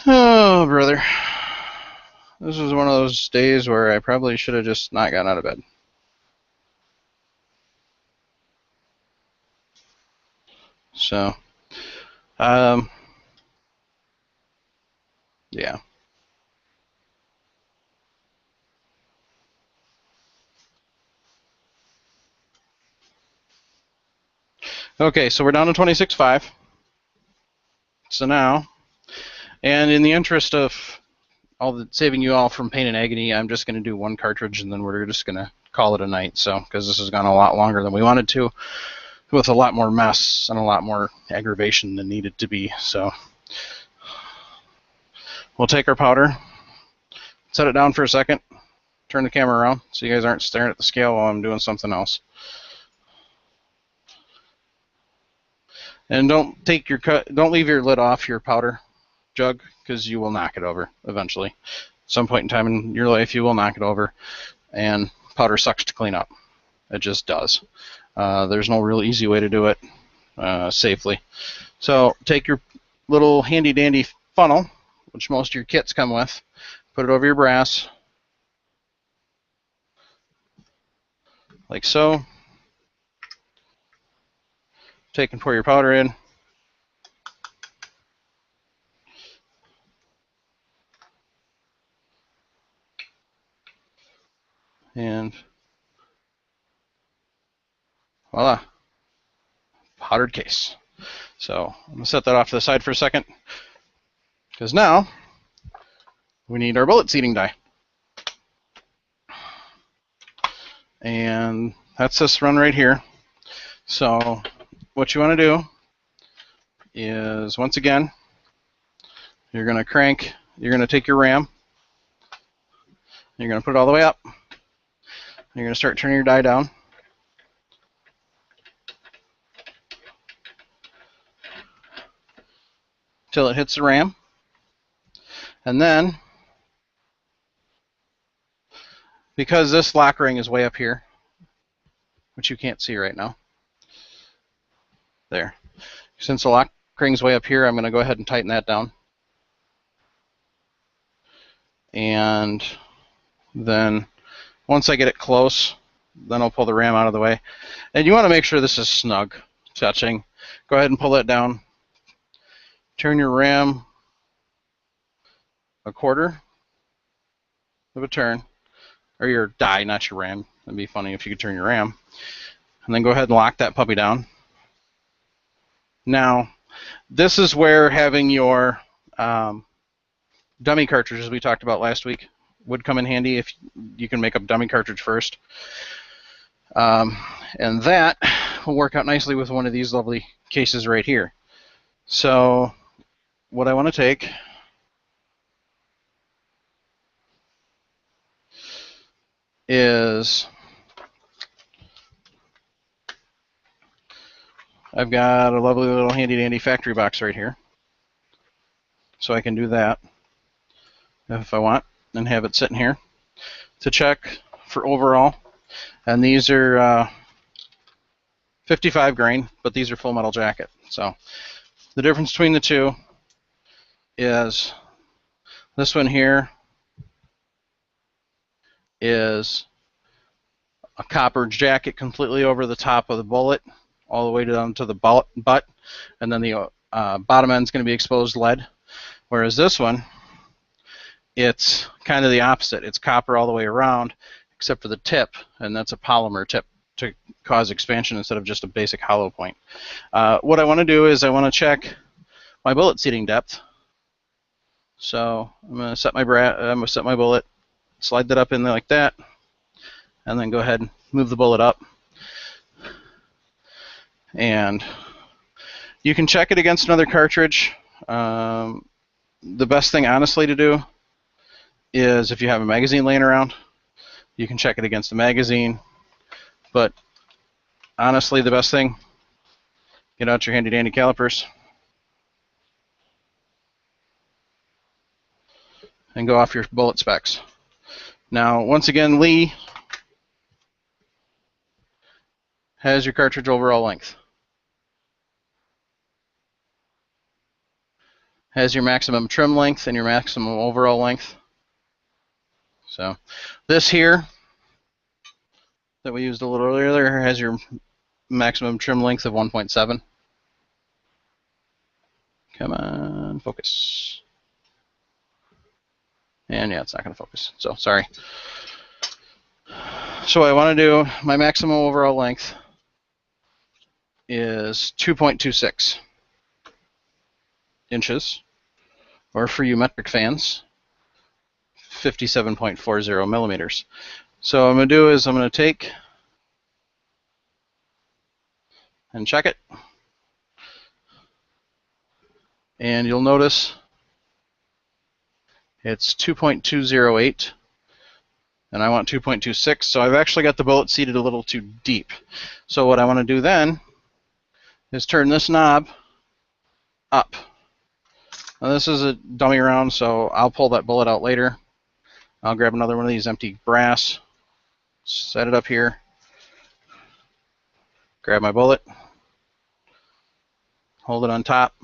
Oh, brother. This was one of those days where I probably should have just not gotten out of bed. So, yeah. Okay, so we're down to 26.5. So now, and in the interest of saving you all from pain and agony, I'm just going to do one cartridge, and then we're just going to call it a night. So, because this has gone a lot longer than we wanted to, with a lot more mess and a lot more aggravation than needed to be. So, we'll take our powder, set it down for a second, turn the camera around so you guys aren't staring at the scale while I'm doing something else. And don't leave your lid off your powder jug, because you will knock it over eventually. At some point in time in your life, you will knock it over, and powder sucks to clean up. It just does. There's no real easy way to do it safely. So take your little handy dandy funnel, which most of your kits come with, put it over your brass, like so. Take and pour your powder in. And voila, powdered case. So I'm going to set that off to the side for a second, because now we need our bullet seating die. And that's this run right here. So what you want to do is, once again, you're going to take your ram, you're going to put it all the way up, you're going to start turning your die down. Till it hits the ram. And then, because this lock ring is way up here, which you can't see right now, there. Since the lock ring's way up here, I'm going to go ahead and tighten that down. And then once I get it close, then I'll pull the ram out of the way. And you want to make sure this is snug touching. Go ahead and pull that down. Turn your ram a quarter of a turn, or your die, not your ram. It'd be funny if you could turn your ram. And then go ahead and lock that puppy down. Now, this is where having your dummy cartridges we talked about last week would come in handy, if you can make a dummy cartridge first. And that will work out nicely with one of these lovely cases right here. So what I want to take is, I've got a lovely little handy dandy factory box right here. So I can do that if I want, and have it sitting here to check for overall. And these are 55 grain, but these are full metal jacket. So the difference between the two is this one here is a copper jacket completely over the top of the bullet, all the way down to the butt, and then the bottom end is going to be exposed lead. Whereas this one, it's kind of the opposite. It's copper all the way around, except for the tip, and that's a polymer tip to cause expansion instead of just a basic hollow point. What I want to do is I want to check my bullet seating depth. So I'm going to set my bullet, slide that up in there like that, and then go ahead and move the bullet up. And you can check it against another cartridge. The best thing, honestly, to do is if you have a magazine laying around, you can check it against the magazine. But honestly, the best thing, get out your handy dandy calipers and go off your bullet specs. Now, once again, Lee has your cartridge overall length, has your maximum trim length and your maximum overall length. So this here that we used a little earlier has your maximum trim length of 1.7. Come on, focus. And yeah, it's not going to focus, so sorry. So what I want to do, my maximum overall length is 2.26 inches, or for you metric fans, 57.40 millimeters. So what I'm going to do is I'm going to take and check it. And you'll notice it's 2.208, and I want 2.26, so I've actually got the bullet seated a little too deep. So what I want to do then is turn this knob up. Now this is a dummy round, so I'll pull that bullet out later. I'll grab another one of these empty brass, set it up here, grab my bullet, hold it on top,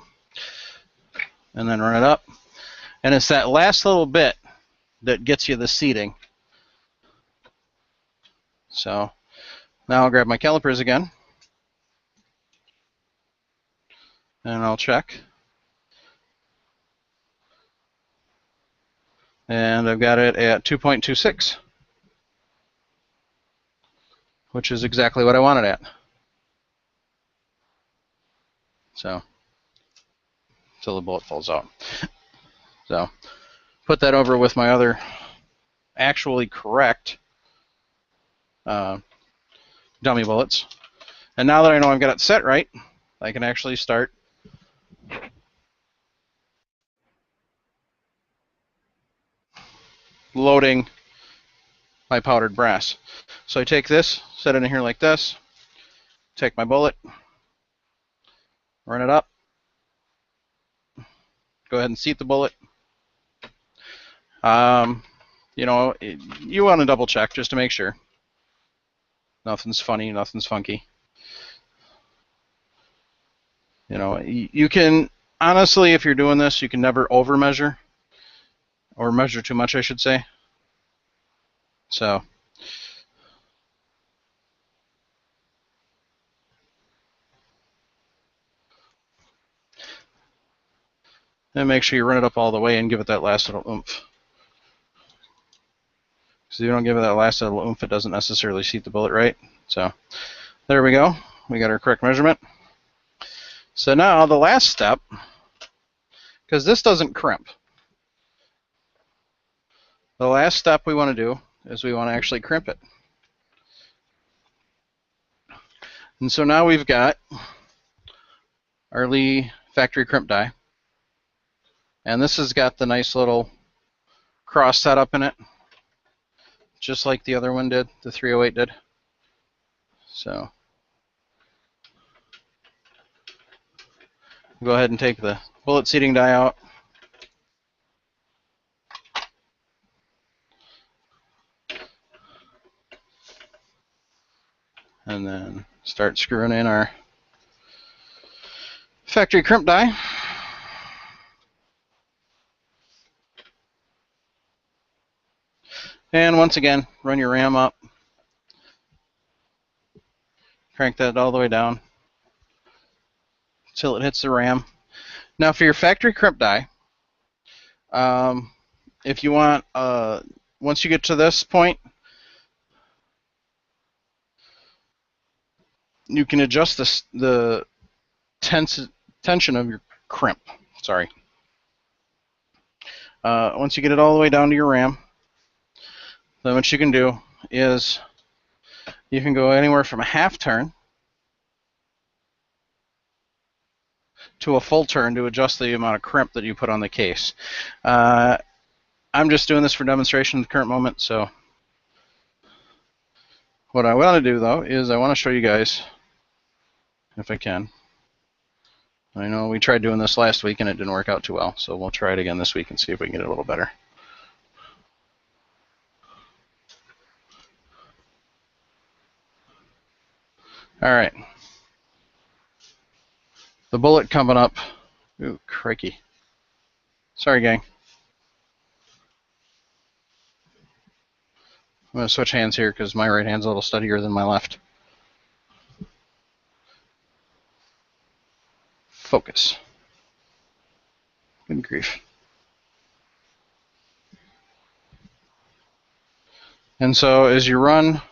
and then run it up. And it's that last little bit that gets you the seating. So now I'll grab my calipers again, and I'll check. And I've got it at 2.26, which is exactly what I want it at. So, until the bullet falls out. So, put that over with my other actually correct dummy bullets. And now that I know I've got it set right, I can actually start loading my powdered brass. So I take this, set it in here like this, take my bullet, run it up, go ahead and seat the bullet. You know, you want to double check just to make sure. Nothing's funny, nothing's funky. You know, you can, honestly, if you're doing this, you can never over measure, or measure too much, I should say. So, and make sure you run it up all the way and give it that last little oomph. Because if you don't give it that last little oomph, it doesn't necessarily seat the bullet right. So, there we go. We got our correct measurement. So now the last step, because this doesn't crimp, the last step we want to do is we want to actually crimp it. And so now we've got our Lee factory crimp die. And this has got the nice little cross setup in it, just like the other one did, the 308 did. So go ahead and take the bullet seating die out. And then start screwing in our factory crimp die. And once again, run your ram up. Crank that all the way down until it hits the ram. Now for your factory crimp die, if you want, once you get to this point, you can adjust the tension of your crimp. Sorry. Once you get it all the way down to your ram, then what you can do is you can go anywhere from a half turn to a full turn to adjust the amount of crimp that you put on the case. I I'm just doing this for demonstration at the current moment. So what I want to do though is I want to show you guys, if I can. I know we tried doing this last week and it didn't work out too well, so we'll try it again this week and see if we can get it a little better. All right. The bullet coming up. Ooh, crikey. Sorry, gang. I'm going to switch hands here because my right hand's a little steadier than my left. Focus. Good grief. And so as you run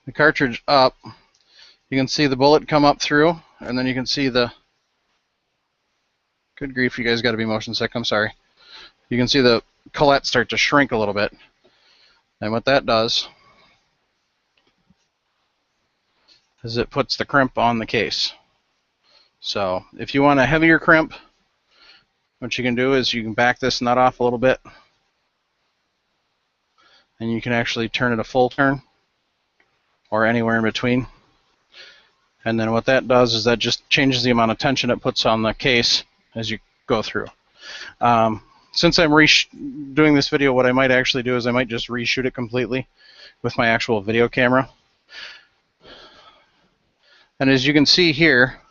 the cartridge up, you can see the bullet come up through, and then you can see the, good grief, you guys got to be motion sick, I'm sorry. You can see the collet start to shrink a little bit. And what that does is it puts the crimp on the case. So if you want a heavier crimp, what you can do is you can back this nut off a little bit, and you can actually turn it a full turn or anywhere in between. And then what that does is that just changes the amount of tension it puts on the case as you go through. Since I'm doing this video, what I might actually do is I might just reshoot it completely with my actual video camera. And as you can see here,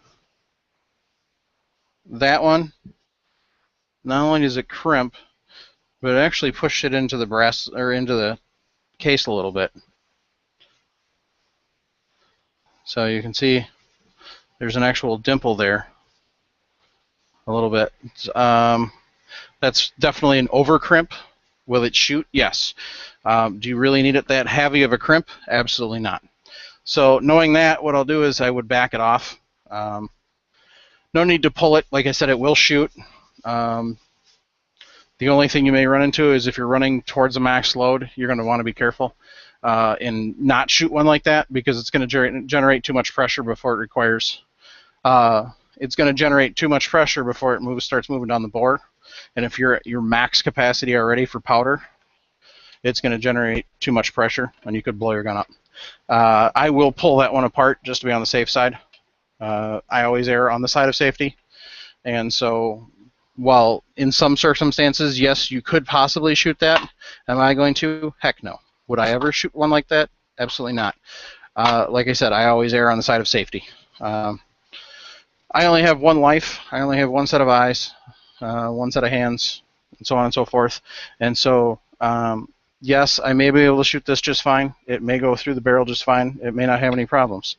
that one, not only does it crimp, but it actually pushed it into the brass, or into the case a little bit. So you can see there's an actual dimple there, a little bit. That's definitely an over crimp. Will it shoot? Yes. Do you really need it that heavy of a crimp? Absolutely not. So knowing that, what I'll do is I would back it off. No need to pull it. Like I said, it will shoot. The only thing you may run into is if you're running towards a max load, you're going to want to be careful and not shoot one like that, because it's going to generate too much pressure before it requires. It's going to generate too much pressure before it starts moving down the bore. And if you're at your max capacity already for powder, it's going to generate too much pressure, and you could blow your gun up. I will pull that one apart just to be on the safe side. I always err on the side of safety. And so while in some circumstances, yes, you could possibly shoot that, am I going to? Heck no. Would I ever shoot one like that? Absolutely not. Like I said, I always err on the side of safety. I only have one life. I only have one set of eyes, one set of hands, and so on and so forth. And so, yes, I may be able to shoot this just fine. It may go through the barrel just fine. It may not have any problems.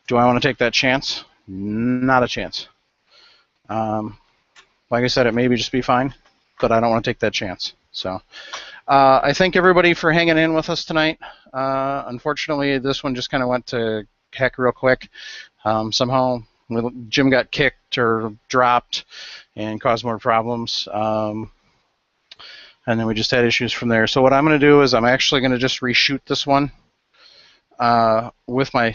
Do I want to take that chance? Not a chance. Like I said, it may just be fine, but I don't want to take that chance. So I thank everybody for hanging in with us tonight. Unfortunately, this one just kind of went to heck real quick. Somehow Jim got kicked or dropped and caused more problems. And then we just had issues from there. So what I'm going to do is I'm actually going to just reshoot this one with my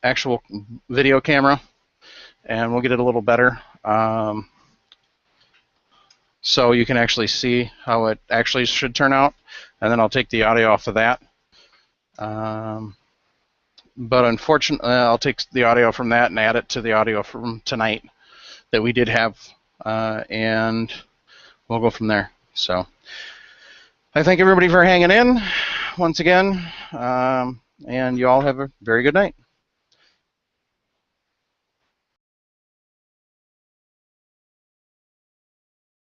actual video camera, and we'll get it a little better. So you can actually see how it actually should turn out, and then I'll take the audio off of that. But unfortunately, I'll take the audio from that and add it to the audio from tonight that we did have, and we'll go from there. So I thank everybody for hanging in once again, and you all have a very good night.